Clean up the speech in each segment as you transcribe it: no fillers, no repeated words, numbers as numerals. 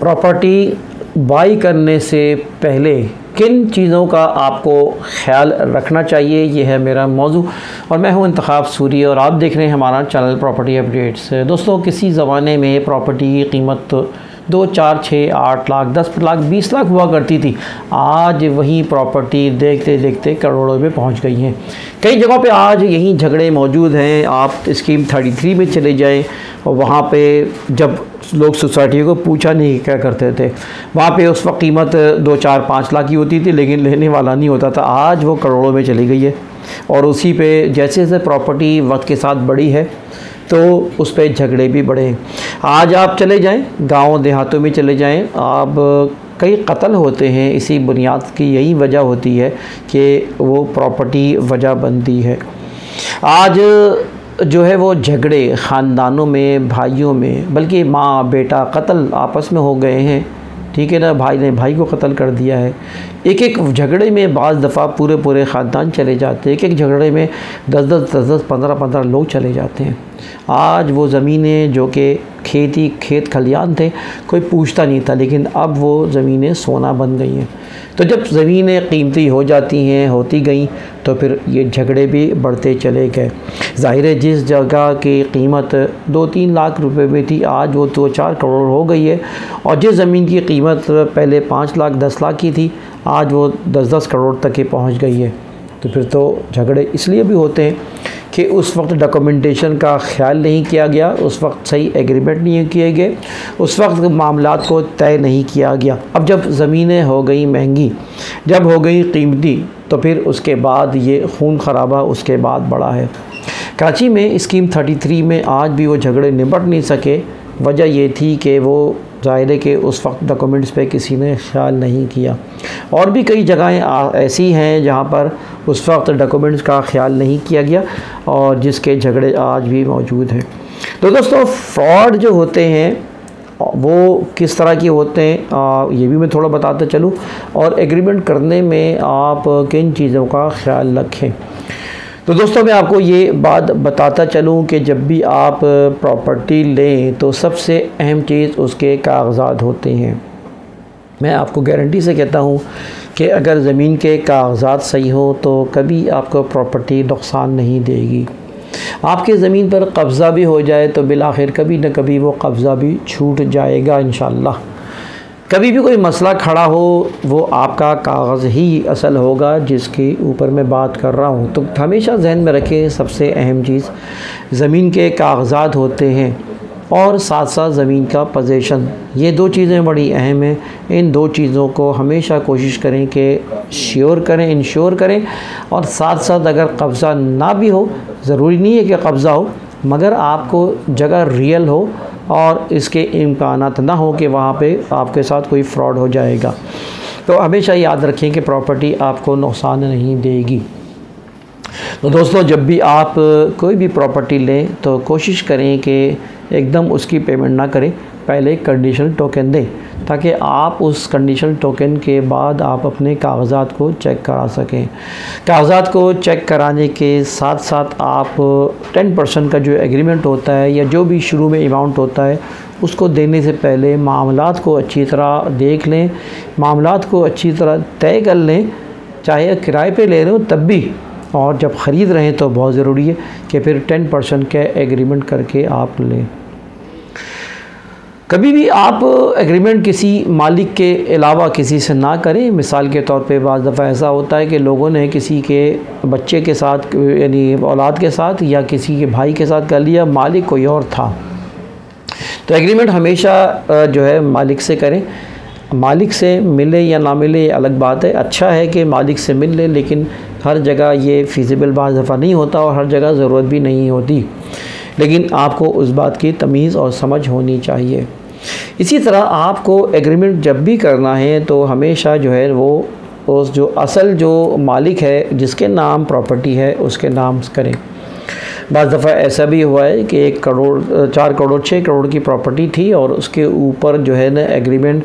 Property by करने से पहले किन चीज़ों का आपको ख्याल रखना चाहिए, ये है मेरा मौजू। और मैं हूं इंतखाब सूरी और आप देख रहे हैं हमारा चैनल प्रॉपर्टी अपडेट्स। दोस्तों, किसी ज़माने में प्रॉपर्टी की कीमत 2, 4, 6, 8 लाख, 10 लाख, 20 लाख हुआ करती थी। आज वही प्रॉपर्टी देखते देखते करोड़ों में पहुंच गई हैं। कई जगहों पे आज यही झगड़े मौजूद हैं। आप स्कीम 33 में चले जाएं और वहाँ पे जब लोग सोसाइटियों को पूछा नहीं क्या करते थे, वहाँ पे उस वक्त कीमत 2, 4, 5 लाख की होती थी, लेकिन लेने वाला नहीं होता था। आज वो करोड़ों में चली गई है और उसी पे जैसे जैसे प्रॉपर्टी वक्त के साथ बढ़ी है तो उस पर झगड़े भी बढ़े हैं। आज आप चले जाएं, गांव देहातों में चले जाएं, आप कई कत्ल होते हैं। इसी बुनियाद की यही वजह होती है कि वो प्रॉपर्टी वजह बनती है। आज जो है वो झगड़े ख़ानदानों में, भाइयों में, बल्कि माँ बेटा कत्ल आपस में हो गए हैं। ठीक है ना, भाई ने भाई को कत्ल कर दिया है। एक एक झगड़े में बाज़ दफ़ा पूरे पूरे ख़ानदान चले जाते हैं। एक एक झगड़े में 10-10, 15-15 लोग चले जाते हैं। आज वो ज़मीनें जो कि खेत खलियान थे, कोई पूछता नहीं था, लेकिन अब वो ज़मीनें सोना बन गई हैं। तो जब ज़मीनें कीमती हो जाती हैं, होती गई, तो फिर ये झगड़े भी बढ़ते चले गए। ज़ाहिर है, जिस जगह की कीमत 2-3 लाख रुपए में थी, आज वो 2-4 करोड़ हो गई है। और जिस ज़मीन की कीमत पहले 5 लाख 10 लाख की थी, आज वो 10-10 करोड़ तक ही पहुंच गई है। तो फिर तो झगड़े इसलिए भी होते हैं कि उस वक्त डॉक्यूमेंटेशन का ख्याल नहीं किया गया, उस वक्त सही एग्रीमेंट नहीं किए गए, उस वक्त मामलात को तय नहीं किया गया। अब जब ज़मीनें हो गई महंगी, जब हो गई कीमती, तो फिर उसके बाद ये खून खराबा उसके बाद बढ़ा है। कराची में स्कीम 33 में आज भी वो झगड़े निपट नहीं सके। वजह ये थी कि वो ज़ाहिर है कि उस वक्त डॉक्यूमेंट्स पे किसी ने ख्याल नहीं किया। और भी कई जगहें ऐसी हैं जहाँ पर उस वक्त डॉक्यूमेंट्स का ख्याल नहीं किया गया और जिसके झगड़े आज भी मौजूद हैं। तो दोस्तों, फ्रॉड जो होते हैं वो किस तरह के होते हैं, ये भी मैं थोड़ा बताता चलूँ। और एग्रीमेंट करने में आप किन चीज़ों का ख्याल रखें। तो दोस्तों, मैं आपको ये बात बताता चलूँ कि जब भी आप प्रॉपर्टी लें तो सबसे अहम चीज़ उसके कागज़ात होते हैं। मैं आपको गारंटी से कहता हूँ कि अगर ज़मीन के कागज़ात सही हो तो कभी आपको प्रॉपर्टी नुकसान नहीं देगी। आपके ज़मीन पर कब्ज़ा भी हो जाए तो बिलाखिर कभी न कभी वो कब्ज़ा भी छूट जाएगा इंशाअल्लाह। कभी भी कोई मसला खड़ा हो, वो आपका कागज़ ही असल होगा जिसके ऊपर मैं बात कर रहा हूँ। तो हमेशा जहन में रखें, सबसे अहम चीज़ ज़मीन के कागज़ात होते हैं और साथ साथ ज़मीन का पोजीशन। ये 2 चीज़ें बड़ी अहम हैं। इन 2 चीज़ों को हमेशा कोशिश करें कि श्योर करें, इंश्योर करें। और साथ साथ अगर कब्ज़ा ना भी हो, ज़रूरी नहीं है कि कब्ज़ा हो, मगर आपको जगह रियल हो और इसके इम्कानात ना हो कि वहाँ पे आपके साथ कोई फ्रॉड हो जाएगा। तो हमेशा याद रखें कि प्रॉपर्टी आपको नुकसान नहीं देगी। तो दोस्तों, जब भी आप कोई भी प्रॉपर्टी लें तो कोशिश करें कि एकदम उसकी पेमेंट ना करें, पहले कंडीशनल टोकन दें, ताकि आप उस कंडीशनल टोकन के बाद आप अपने कागज़ात को चेक करा सकें। कागज़ात को चेक कराने के साथ साथ आप 10% का जो एग्रीमेंट होता है या जो भी शुरू में अमाउंट होता है, उसको देने से पहले मामलात को अच्छी तरह देख लें, मामलात को अच्छी तरह तय कर लें। चाहे किराए पे ले रहे हो तब भी, और जब ख़रीद रहे हैं तो बहुत ज़रूरी है कि फिर 10% का एग्रीमेंट करके आप लें। कभी भी आप एग्रीमेंट किसी मालिक के अलावा किसी से ना करें। मिसाल के तौर पे बाज़ दफ़ा ऐसा होता है कि लोगों ने किसी के बच्चे के साथ, यानी औलाद के साथ या किसी के भाई के साथ कर लिया, मालिक कोई और था। तो एग्रीमेंट हमेशा जो है मालिक से करें। मालिक से मिले या ना मिले ये अलग बात है। अच्छा है कि मालिक से मिल ले, लेकिन हर जगह ये फ़ीज़िबल बाज़ दफ़ा नहीं होता और हर जगह ज़रूरत भी नहीं होती। लेकिन आपको उस बात की तमीज़ और समझ होनी चाहिए। इसी तरह आपको एग्रीमेंट जब भी करना है तो हमेशा जो है वो उस जो असल जो मालिक है, जिसके नाम प्रॉपर्टी है, उसके नाम करें। बाज़ दफ़ा ऐसा भी हुआ है कि 1 करोड़, 4 करोड़, 6 करोड़ की प्रॉपर्टी थी और उसके ऊपर जो है ना एग्रीमेंट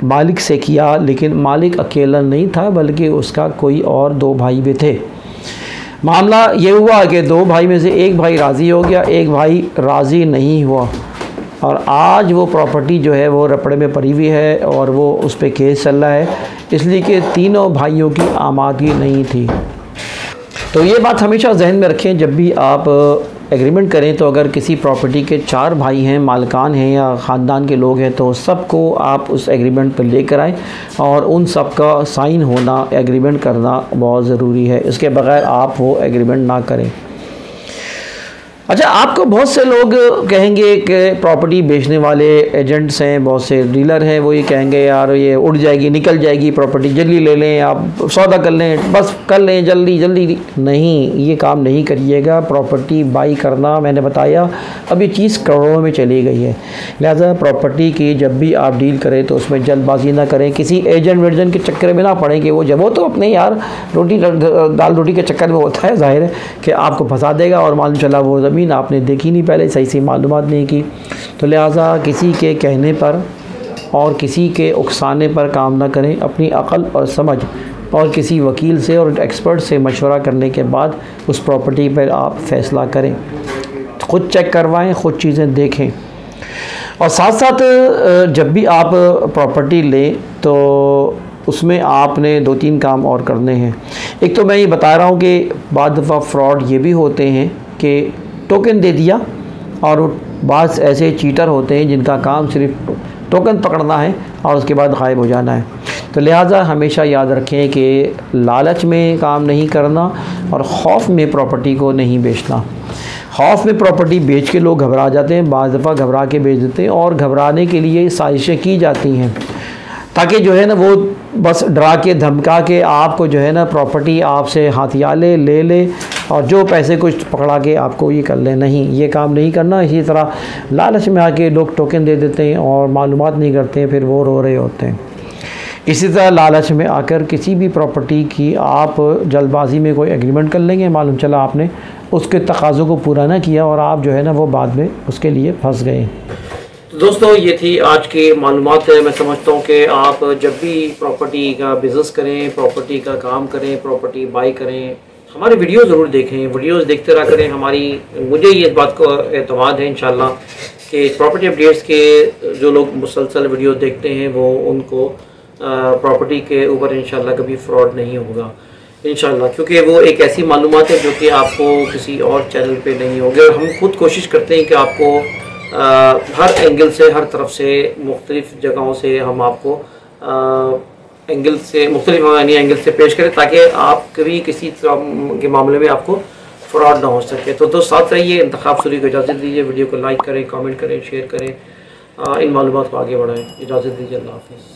मालिक से किया, लेकिन मालिक अकेला नहीं था बल्कि उसका कोई और 2 भाई भी थे। मामला ये हुआ कि 2 भाई में से एक भाई राज़ी हो गया, एक भाई राज़ी नहीं हुआ। और आज वो प्रॉपर्टी जो है वो रपड़े में पड़ी हुई है और वो उस पर केस चल रहा है, इसलिए कि तीनों भाइयों की आमादगी नहीं थी। तो ये बात हमेशा जहन में रखें, जब भी आप एग्रीमेंट करें तो अगर किसी प्रॉपर्टी के 4 भाई हैं, मालकान हैं या ख़ानदान के लोग हैं, तो सबको आप उस एग्रीमेंट पर लेकर आएँ और उन सब का साइन होना, एग्रीमेंट करना बहुत ज़रूरी है। इसके बग़ैर आप वो एग्रीमेंट ना करें। अच्छा, आपको बहुत से लोग कहेंगे कि प्रॉपर्टी बेचने वाले एजेंट्स हैं, बहुत से डीलर हैं, वो ये कहेंगे यार ये उड़ जाएगी, निकल जाएगी प्रॉपर्टी, जल्दी ले लें, आप सौदा कर लें, बस कर लें जल्दी जल्दी। नहीं, ये काम नहीं करिएगा। प्रॉपर्टी बाई करना, मैंने बताया अब ये चीज़ करोड़ों में चली गई है, लिहाजा प्रॉपर्टी की जब भी आप डील करें तो उसमें जल्दबाजी ना करें, किसी एजेंट वेजेंट के चक्कर में ना पड़ें कि वो तो अपने यार रोटी दाल रोटी के चक्कर में होता है, जाहिर है कि आपको फंसा देगा और मालूम चला वो ज़मीन आपने देखी नहीं, पहले सही से मालूमात नहीं की। तो लिहाजा किसी के कहने पर और किसी के उकसाने पर काम ना करें, अपनी अक़ल और समझ और किसी वकील से और एक्सपर्ट से मशवरा करने के बाद उस प्रॉपर्टी पर आप फ़ैसला करें। ख़ुद चेक करवाएं, ख़ुद चीज़ें देखें। और साथ साथ जब भी आप प्रॉपर्टी लें तो उसमें आपने 2-3 काम और करने हैं। एक तो मैं ये बता रहा हूँ कि बाद दफ़ा फ्रॉड ये भी होते हैं कि टोकन दे दिया और बाज़ ऐसे चीटर होते हैं जिनका काम सिर्फ टोकन पकड़ना है और उसके बाद गायब हो जाना है। तो लिहाजा हमेशा याद रखें कि लालच में काम नहीं करना और खौफ में प्रॉपर्टी को नहीं बेचना। खौफ में प्रॉपर्टी बेच के लोग घबरा जाते हैं, बाज़ दफ़ा घबरा के बेच देते हैं और घबराने के लिए साजिशें की जाती हैं ताकि जो है ना वो बस डरा के धमका के आपको जो है ना प्रॉपर्टी आपसे हाथिया ले ले और जो पैसे कुछ पकड़ा के आपको ये कर ले। नहीं, ये काम नहीं करना। इसी तरह लालच में आके लोग टोकन दे देते हैं और मालूमात नहीं करते हैं, फिर वो रो रहे होते हैं। इसी तरह लालच में आकर किसी भी प्रॉपर्टी की आप जल्दबाजी में कोई एग्रीमेंट कर लेंगे, मालूम चला आपने उसके तकाज़ों को पूरा ना किया और आप जो है ना वो बाद में उसके लिए फंस गए। तो दोस्तों, ये थी आज की मालूमात। मैं समझता हूँ कि आप जब भी प्रॉपर्टी का बिज़नेस करें, प्रॉपर्टी का काम करें, प्रॉपर्टी बाई करें, हमारे वीडियो ज़रूर देखें, वीडियोस देखते रहा करें। मुझे ये बात को एतमाद है इंशाल्लाह कि प्रॉपर्टी अपडेट्स के जो लोग मुसलसल वीडियो देखते हैं वो उनको प्रॉपर्टी के ऊपर इंशाल्लाह कभी फ्रॉड नहीं होगा इंशाल्लाह, क्योंकि वो एक ऐसी मालूमात है जो कि आपको किसी और चैनल पे नहीं होगी। और हम खुद कोशिश करते हैं कि आपको हर एंगल से, हर तरफ से, मुख्तलिफ़ जगहों से हम आपको एंगल से, मुख्तलिफ एंगल से पेश करें ताकि आप कभी किसी के मामले में आपको फ्रॉड ना हो सके। तो साथ रहिए। इंतखाब सूरी को इजाज़त दीजिए। वीडियो को लाइक करें, कमेंट करें, शेयर करें, इन मालूमात को आगे बढ़ाएं। इजाज़त दीजिए। अल्लाह हाफ़िज़।